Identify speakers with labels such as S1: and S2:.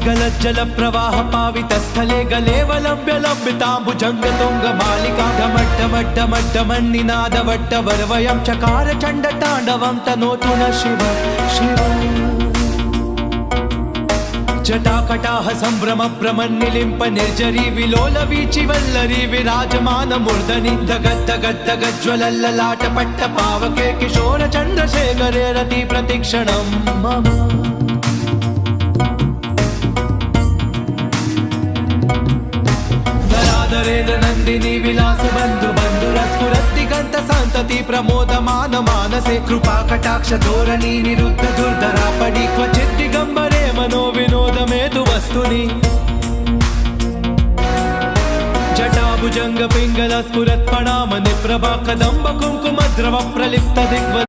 S1: गलज्जल प्रवाह पावितस्थले गलेवलम्ब्य लम्बिताम्बुजङ्गतुङ्गमालिका ढमड्ढमड्ढमड्ढमन्निनादवट्टवर्वयं चकार चण्डताण्डवं तनोतु न शिव शिव जटाकटाह सम्भ्रम भ्रमन्निलिम्प निर्जरी विलोल वीचिवल्लरी विराजमान मूर्धनि दगद्दगद्दगज्ज्वलल्ललाट पट्ट पावके किशोर चन्द्रशेखरे रति प्रतिक्षणं मम नराधरेन्द्र नन्दिनी विलास बन्धु बन्धुरस्फुरद्दिगन्त सन्तति प्रमोदमान मानसे कृपा कटाक्ष धोरणी निरुद्ध दुर्धरा पडि क्वचित् दिगम्बरे मनो विनोद मेतु वस्तुनि जटाभुजंग पिंगल स्फुरत् प्रणाम निप्रभा कदम्ब कुंकुम द्रव प्रलिप्त दिग्व